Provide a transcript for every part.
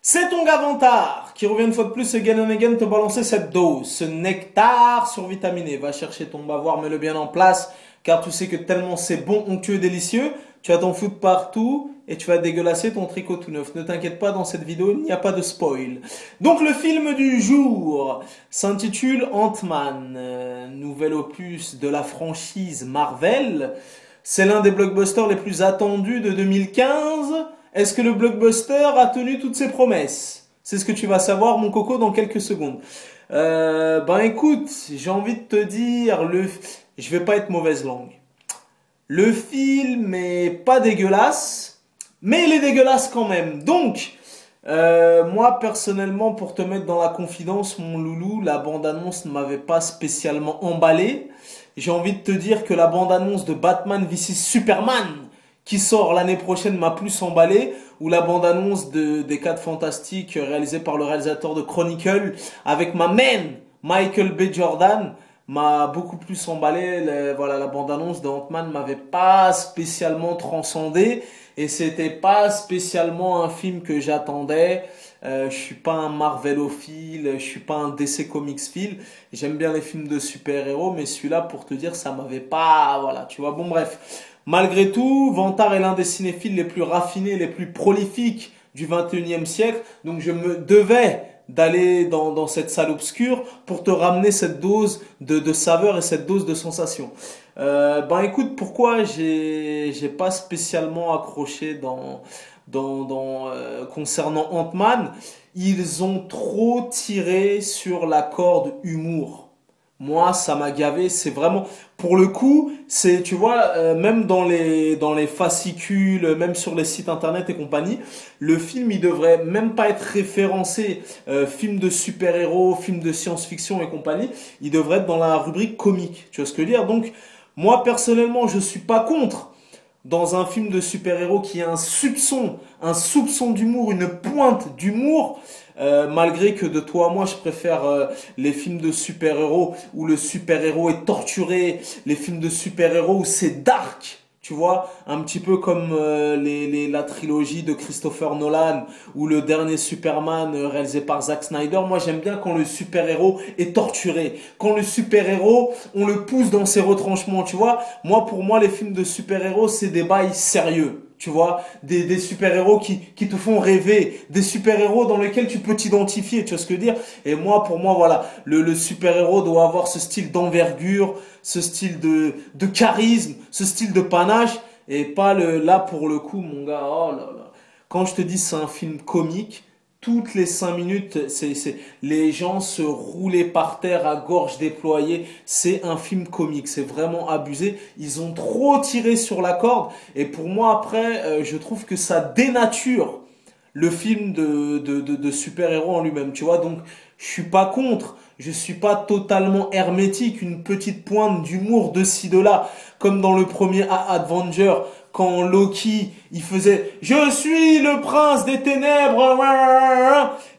C'est ton gars Vantard qui revient une fois de plus again and again te balancer cette dose, ce nectar survitaminé. Va chercher ton bavoir, mets-le bien en place, car tu sais que tellement c'est bon, onctueux, délicieux, tu vas t'en foutre partout et tu vas dégueulasser ton tricot tout neuf. Ne t'inquiète pas, dans cette vidéo, il n'y a pas de spoil. Donc le film du jour s'intitule Ant-Man, nouvel opus de la franchise Marvel. C'est l'un des blockbusters les plus attendus de 2015. Est-ce que le blockbuster a tenu toutes ses promesses? C'est ce que tu vas savoir, mon coco, dans quelques secondes. Écoute, j'ai envie de te dire, je vais pas être mauvaise langue. Le film est pas dégueulasse, mais il est dégueulasse quand même. Donc, moi personnellement, pour te mettre dans la confidence, mon loulou, la bande-annonce ne m'avait pas spécialement emballé. J'ai envie de te dire que la bande-annonce de Batman vs Superman qui sort l'année prochaine m'a plus emballé, ou la bande-annonce des 4 Fantastiques réalisée par le réalisateur de Chronicle avec ma man Michael B. Jordan m'a beaucoup plus emballé. La bande-annonce de Ant-Man m'avait pas spécialement transcendé et c'était pas spécialement un film que j'attendais. Je suis pas un Marvelophile, je suis pas un DC Comicsphile. J'aime bien les films de super-héros, mais celui-là, pour te dire, ça m'avait pas, voilà, tu vois. Bon, bref. Malgré tout, Vantard est l'un des cinéphiles les plus raffinés, les plus prolifiques du 21e siècle. Donc, je me devais d'aller dans cette salle obscure pour te ramener cette dose de saveur et cette dose de sensation. Écoute, pourquoi j'ai pas spécialement accroché concernant Ant-Man, ils ont trop tiré sur la corde humour. Moi, ça m'a gavé. C'est vraiment, pour le coup, c'est, tu vois, même dans les fascicules, même sur les sites internet et compagnie, le film, il devrait même pas être référencé film de super-héros, film de science-fiction et compagnie. Il devrait être dans la rubrique comique. Tu vois ce que je veux dire? Donc, moi, personnellement, je suis pas contre dans un film de super-héros qui a un soupçon d'humour, une pointe d'humour, malgré que de toi à moi, je préfère les films de super-héros où le super-héros est torturé, les films de super-héros où c'est dark. Tu vois, un petit peu comme la trilogie de Christopher Nolan ou le dernier Superman réalisé par Zack Snyder. Moi, j'aime bien quand le super-héros est torturé. Quand le super-héros, on le pousse dans ses retranchements, tu vois. Moi, pour moi, les films de super-héros, c'est des bails sérieux. Tu vois, des super-héros qui te font rêver, des super-héros dans lesquels tu peux t'identifier, tu vois ce que je veux dire? Et moi, pour moi, voilà, le super-héros doit avoir ce style d'envergure, ce style de charisme, ce style de panache, et pas là pour le coup, mon gars, oh là là. Quand je te dis c'est un film comique, toutes les 5 minutes, les gens se roulaient par terre à gorge déployée. C'est un film comique, c'est vraiment abusé. Ils ont trop tiré sur la corde. Et pour moi, après, je trouve que ça dénature le film de super-héros en lui-même, tu vois. Donc, je suis pas contre. Je suis pas totalement hermétique. Une petite pointe d'humour de ci, de là. Comme dans le premier Avenger, quand Loki, il faisait « Je suis le prince des ténèbres !»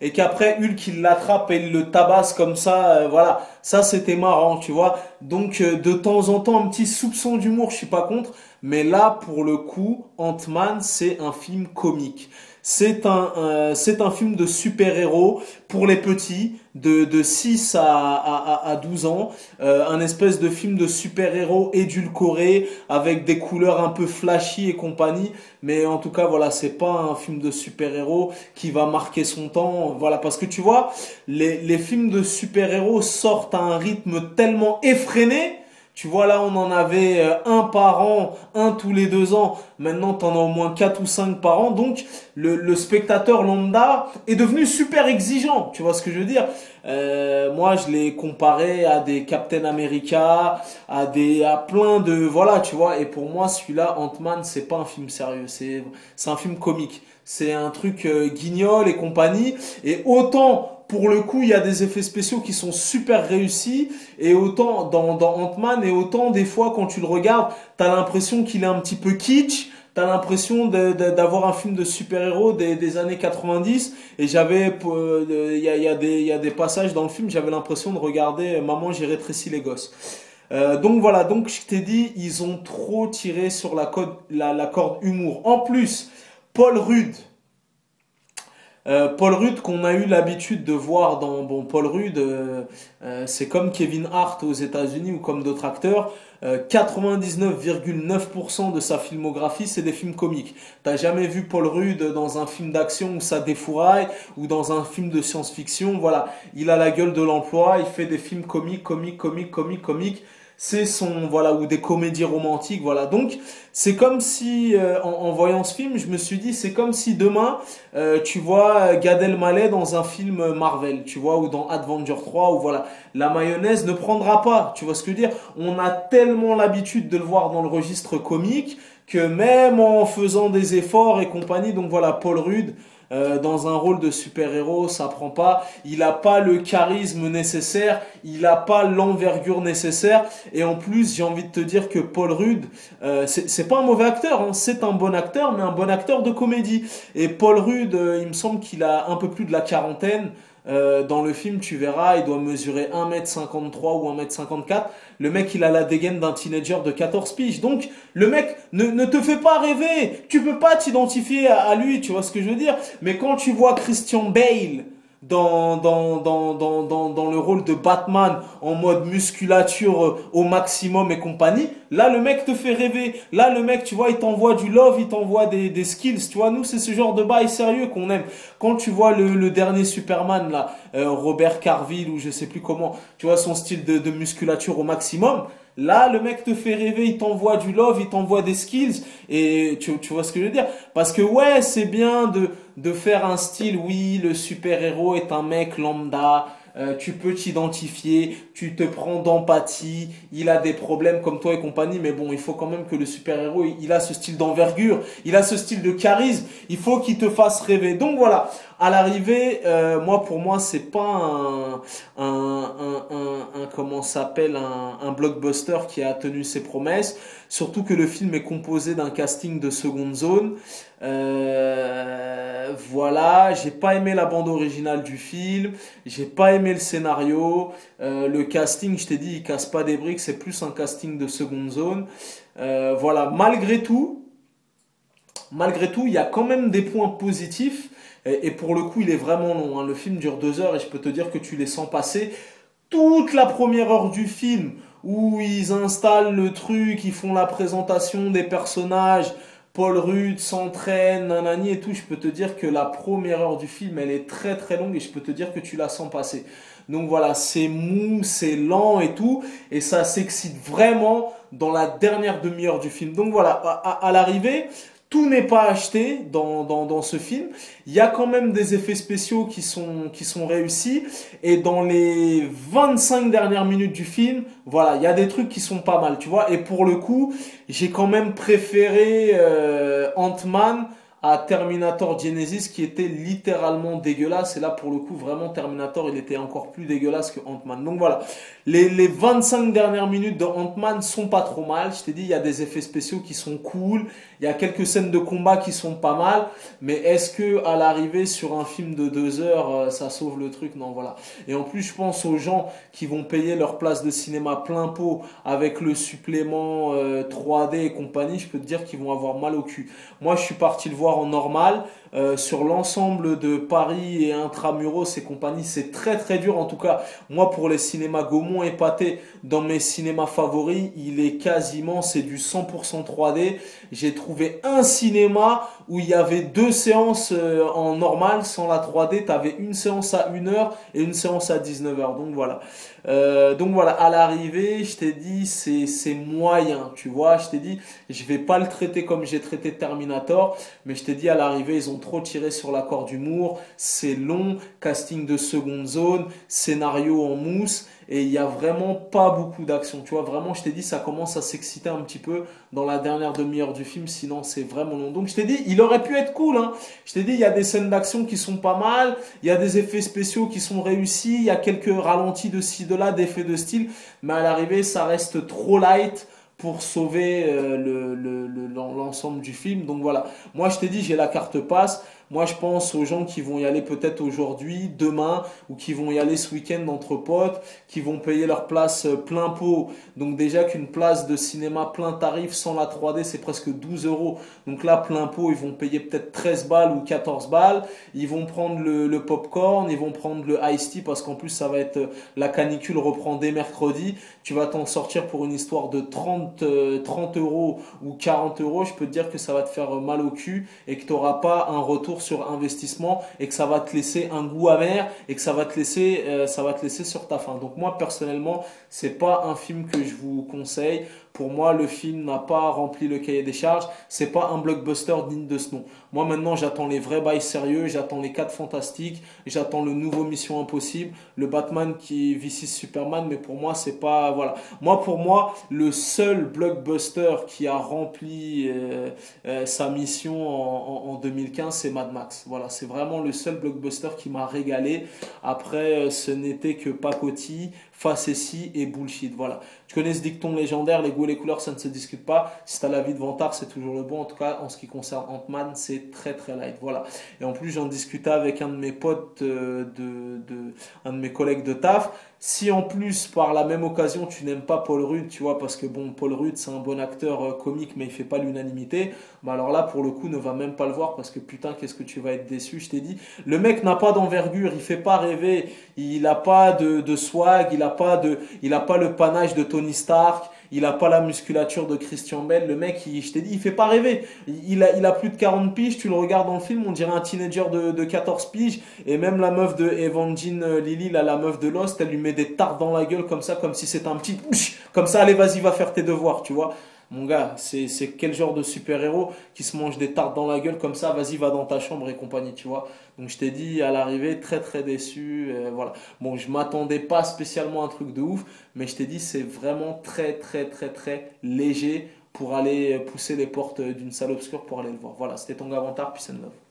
et qu'après Hulk, il l'attrape et il le tabasse comme ça, voilà. Ça, c'était marrant, tu vois. Donc, de temps en temps, un petit soupçon d'humour, je suis pas contre. Mais là, pour le coup, Ant-Man, c'est un film comique. C'est un film de super-héros pour les petits, de 6 à 12 ans. Un espèce de film de super-héros édulcoré, avec des couleurs un peu flashy et compagnie. Mais en tout cas, voilà, c'est pas un film de super-héros qui va marquer son temps. Voilà, parce que tu vois, les films de super-héros sortent à un rythme tellement effréné. Tu vois, là, on en avait un par an, un tous les 2 ans. Maintenant, t'en as au moins 4 ou 5 par an. Donc, le spectateur lambda est devenu super exigeant. Tu vois ce que je veux dire? Moi, je l'ai comparé à des Captain America, à plein de, voilà, tu vois. Et pour moi, celui-là, Ant-Man, c'est pas un film sérieux. C'est un film comique. C'est un truc guignol et compagnie. Et autant, pour le coup, il y a des effets spéciaux qui sont super réussis, et autant dans Ant-Man, et autant des fois quand tu le regardes, t'as l'impression qu'il est un petit peu kitsch, t'as l'impression d'avoir un film de super-héros des années 90, et il y a des passages dans le film, j'avais l'impression de regarder Maman, j'ai rétréci les gosses. Donc voilà, donc je t'ai dit, ils ont trop tiré sur la corde humour. En plus, Paul Rudd, Paul Rudd qu'on a eu l'habitude de voir dans bon Paul Rudd c'est comme Kevin Hart aux États-Unis ou comme d'autres acteurs. 99,9% de sa filmographie, c'est des films comiques. T'as jamais vu Paul Rudd dans un film d'action où ça défouraille ou dans un film de science-fiction. Voilà, il a la gueule de l'emploi, il fait des films comiques. C'est son voilà ou des comédies romantiques. Voilà, donc c'est comme si en voyant ce film, je me suis dit c'est comme si demain tu vois Gad Elmaleh dans un film Marvel, tu vois, ou dans Avenger 3 ou voilà, la mayonnaise ne prendra pas. Tu vois ce que je veux dire? On a tellement l'habitude de le voir dans le registre comique que même en faisant des efforts et compagnie, donc voilà, Paul Rudd dans un rôle de super-héros, ça prend pas. Il a pas le charisme nécessaire, il a pas l'envergure nécessaire. Et en plus, j'ai envie de te dire que Paul Rudd, c'est pas un mauvais acteur, hein, c'est un bon acteur, mais un bon acteur de comédie. Et Paul Rudd, il me semble qu'il a un peu plus de la quarantaine. Dans le film, tu verras, il doit mesurer 1m53 ou 1m54. Le mec, il a la dégaine d'un teenager de 14 piges. Donc, le mec ne te fait pas rêver. Tu peux pas t'identifier à lui, tu vois ce que je veux dire. Mais quand tu vois Christian Bale dans le rôle de Batman en mode musculature au maximum et compagnie, là le mec te fait rêver. Là le mec, tu vois, il t'envoie du love, il t'envoie des skills, tu vois. Nous c'est ce genre de bail sérieux qu'on aime. Quand tu vois le dernier Superman là, Robert Carville ou je sais plus comment, tu vois son style de musculature au maximum. Là, le mec te fait rêver, il t'envoie du love, il t'envoie des skills, et tu vois ce que je veux dire? Parce que ouais, c'est bien de faire un style, oui, le super-héros est un mec lambda, tu peux t'identifier, tu te prends d'empathie, il a des problèmes comme toi et compagnie, mais bon, il faut quand même que le super-héros, il a ce style d'envergure, il a ce style de charisme, il faut qu'il te fasse rêver. Donc voilà, à l'arrivée, pour moi, c'est pas comment ça s'appelle, un blockbuster qui a tenu ses promesses, surtout que le film est composé d'un casting de seconde zone. Voilà, j'ai pas aimé la bande originale du film, j'ai pas aimé le scénario, le casting, je t'ai dit, il casse pas des briques, c'est plus un casting de seconde zone. Voilà, malgré tout, il y a quand même des points positifs. Et pour le coup, il est vraiment long, hein. Le film dure 2 heures et je peux te dire que tu les sens passer. Toute la première heure du film où ils installent le truc, ils font la présentation des personnages, Paul Rudd s'entraîne, nanani et tout, je peux te dire que la première heure du film, elle est très très longue et je peux te dire que tu la sens passer. Donc voilà, c'est mou, c'est lent et tout, et ça s'excite vraiment dans la dernière demi-heure du film. Donc voilà, à l'arrivée, tout n'est pas acheté dans ce film. Il y a quand même des effets spéciaux qui sont réussis. Et dans les 25 dernières minutes du film, voilà, il y a des trucs qui sont pas mal, tu vois. Et pour le coup, j'ai quand même préféré Ant-Man à Terminator Genesis qui était littéralement dégueulasse. Et là, pour le coup, vraiment, Terminator, il était encore plus dégueulasse que Ant-Man. Donc voilà, les 25 dernières minutes de Ant-Man sont pas trop mal. Je t'ai dit, il y a des effets spéciaux qui sont cool. Il y a quelques scènes de combat qui sont pas mal. Mais est-ce que à l'arrivée sur un film de 2 heures, ça sauve le truc? Non, voilà. Et en plus, je pense aux gens qui vont payer leur place de cinéma plein pot avec le supplément 3D et compagnie. Je peux te dire qu'ils vont avoir mal au cul. Moi, je suis parti le voir en normal. Sur l'ensemble de Paris et Intramuros et compagnie, c'est très très dur. En tout cas, moi pour les cinémas Gaumont et Pathé, dans mes cinémas favoris, il est quasiment, c'est du 100% 3D. J'ai trouvé un cinéma où il y avait 2 séances en normal sans la 3D. T'avais une séance à 1 heure et une séance à 19 heures. Donc voilà, à l'arrivée, je t'ai dit, c'est moyen, tu vois. Je t'ai dit, je vais pas le traiter comme j'ai traité Terminator, mais je t'ai dit, à l'arrivée, ils ont trop tiré sur la corde d'humour. C'est long, casting de seconde zone, scénario en mousse, et il y a vraiment pas beaucoup d'action. Tu vois, vraiment, je t'ai dit, ça commence à s'exciter un petit peu dans la dernière demi-heure du film, sinon c'est vraiment long. Donc je t'ai dit, il aurait pu être cool, hein. Je t'ai dit, il y a des scènes d'action qui sont pas mal, il y a des effets spéciaux qui sont réussis, il y a quelques ralentis de ci, de là, d'effets de style, mais à l'arrivée, ça reste trop light pour sauver l'ensemble du film. Donc voilà, moi je t'ai dit, j'ai la carte passe. Moi, je pense aux gens qui vont y aller peut-être aujourd'hui, demain, ou qui vont y aller ce week-end entre potes, qui vont payer leur place plein pot. Donc déjà qu'une place de cinéma plein tarif sans la 3D, c'est presque 12 euros. Donc là, plein pot, ils vont payer peut-être 13 balles ou 14 balles. Ils vont prendre le popcorn, ils vont prendre le iced tea parce qu'en plus, ça va être la canicule reprend dès mercredi. Tu vas t'en sortir pour une histoire de 30 euros ou 40 euros. Je peux te dire que ça va te faire mal au cul et que tu n'auras pas un retour sur investissement et que ça va te laisser un goût amer et que ça va te laisser sur ta faim. Donc moi, personnellement, c'est pas un film que je vous conseille. Pour moi, le film n'a pas rempli le cahier des charges. C'est pas un blockbuster digne de ce nom. Moi, maintenant, j'attends les vrais bails sérieux. J'attends les 4 Fantastiques. J'attends le nouveau Mission Impossible. Le Batman qui V6 Superman. Mais pour moi, c'est pas, voilà. Moi, pour moi, le seul blockbuster qui a rempli sa mission en 2015, c'est Mad Max. Voilà. C'est vraiment le seul blockbuster qui m'a régalé. Après, ce n'était que pacotille, facétie et bullshit. Voilà. Tu connais ce dicton légendaire, les goûts et les couleurs, ça ne se discute pas. Si t'as la vie de vantard, c'est toujours le bon. En tout cas, en ce qui concerne Ant-Man, c'est très très light. Voilà. Et en plus, j'en discutais avec un de mes potes, un de mes collègues de taf. Si en plus, par la même occasion, tu n'aimes pas Paul Rudd, tu vois, parce que bon, Paul Rudd, c'est un bon acteur comique, mais il fait pas l'unanimité, bah alors là, pour le coup, ne va même pas le voir, parce que putain, qu'est-ce que tu vas être déçu, je t'ai dit. Le mec n'a pas d'envergure, il fait pas rêver, il a pas de swag, il a pas le panache de Tony Stark, il a pas la musculature de Christian Bale. Le mec, je t'ai dit, il fait pas rêver. Il a plus de 40 piges, tu le regardes dans le film, on dirait un teenager de 14 piges. Et même la meuf de Evangeline Lilly, là, la meuf de Lost, elle lui met des tartes dans la gueule comme ça, comme si c'était un petit... Comme ça, allez, vas-y, va faire tes devoirs, tu vois. Mon gars, c'est quel genre de super-héros qui se mange des tartes dans la gueule comme ça, vas-y, va dans ta chambre et compagnie, tu vois. Donc je t'ai dit, à l'arrivée, très très déçu, voilà. Bon, je m'attendais pas spécialement à un truc de ouf, mais je t'ai dit, c'est vraiment très très très très léger pour aller pousser les portes d'une salle obscure pour aller le voir. Voilà, c'était ton Gavantard, peace and love.